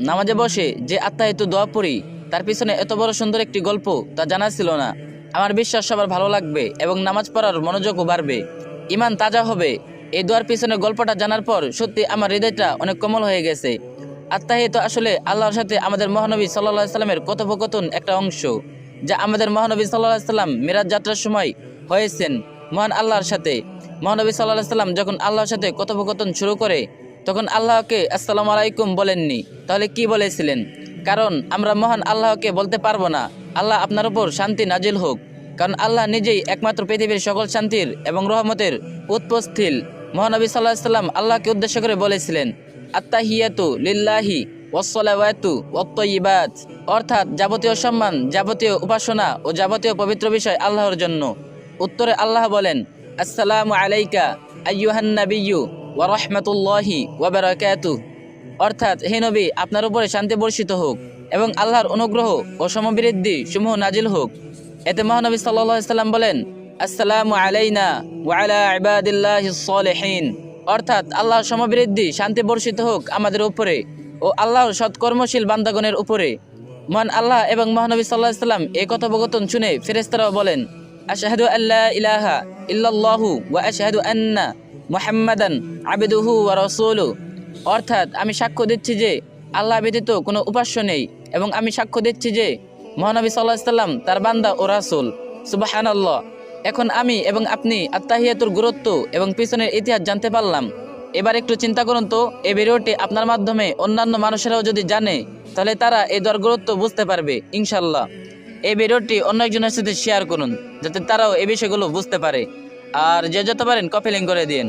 নামাজে বসে যে আত্মাহিত দোয়া পড়ি তার পিছনে এত বড় সুন্দর একটি গল্প তা জানা ছিল না। আমার বিশ্বাস সবার ভালো লাগবে এবং নামাজ পড়ার মনোযোগও বাড়বে, ইমান তাজা হবে। এই দোয়ার পিছনে গল্পটা জানার পর সত্যি আমার হৃদয়টা অনেক কোমল হয়ে গেছে। আত্মাহিত আসলে আল্লাহর সাথে আমাদের মহানবী সাল্লাল্লাহু আলাইহি সাল্লামের কথোপকথন একটা অংশ, যা আমাদের মহানবী সাল্লাল্লাহু আলাইহি সাল্লাম মিরাজ যাত্রার সময় হয়েছেন মহান আল্লাহর সাথে। মহানবী সাল্লাল্লাহু আলাইহি সাল্লাম যখন আল্লাহর সাথে কথোপকথন শুরু করে তখন আল্লাহকে আসসালামু আলাইকুম বলেননি, তাহলে কি বলেছিলেন? কারণ আমরা মহান আল্লাহকে বলতে পারবো না আল্লাহ আপনার উপর শান্তি নাজিল হোক, কারণ আল্লাহ নিজেই একমাত্র পৃথিবীর সকল শান্তির এবং রহমতের উৎপস্থিল। মহানবী সাল্লাল্লাহু আলাইহি সাল্লাম আল্লাহকে উদ্দেশ্য করে বলেছিলেন, আত্তাহিয়াতু লিল্লাহি ওয়াসসালাওয়াতু ওয়াত-তাইয়্যিবাত, অর্থাৎ যাবতীয় সম্মান, যাবতীয় উপাসনা ও যাবতীয় পবিত্র বিষয় আল্লাহর জন্য। উত্তরে আল্লাহ বলেন, আসসালামু আলাইকা আইয়ুহান নাবিয়্যু ওয়া রাহমাতুল্লাহি ওয়া বারাকাতুহু, অর্থাৎ হে নবী, আপনার উপরে শান্তি বর্ষিত হোক এবং আল্লাহর অনুগ্রহ ও সমবৃদ্ধি সমূহ নাজিল হোক। এতে মহানবী সাল্লাল্লাহু আলাইহি সাল্লাম বলেন, আসসালামু আলাইনা ওয়া আলা ইবাদিল্লাহিস সালিহিন, অর্থাৎ আল্লাহর সমবৃদ্ধি শান্তি বর্ষিত হোক আমাদের উপরে ও আল্লাহর সৎকর্মশীল বান্দাগণের উপরে। মহান আল্লাহ এবং মহানবী সাল্লাল্লাহু আলাইহি সাল্লাম এই কথোপকথন শুনে ফেরেশতারাও বলেন, আশহাদু আল্লা ইলাহা ইল্লাল্লাহু ওয়া আশহাদু আন্না মুহাম্মাদান আবদুহু ওয়া রাসূলুহু, অর্থাৎ আমি সাক্ষ্য দিচ্ছি যে আল্লাহ ব্যতীত কোনো উপাস্য নেই এবং আমি সাক্ষ্য দিচ্ছি যে মহানবী সাল্লাল্লাহু আলাইহি সাল্লাম তার বান্দা ও রাসূল। সুবহানাল্লাহ। এখন আমি এবং আপনি আত্তাহিয়াতুর গুরুত্ব এবং পিছনের ইতিহাস জানতে পারলাম। এবার একটু চিন্তা করুন তো, এই ভিডিওটি আপনার মাধ্যমে অন্যান্য মানুষেরাও যদি জানে তাহলে তারা এই দোয়ার গুরুত্ব বুঝতে পারবে ইনশাল্লাহ। এই ভিডিওটি অন্য একজনের সাথে শেয়ার করুন যাতে তারাও এই বিষয়গুলো বুঝতে পারে, আর যে যত পারেন কপি লিংক করে দিন।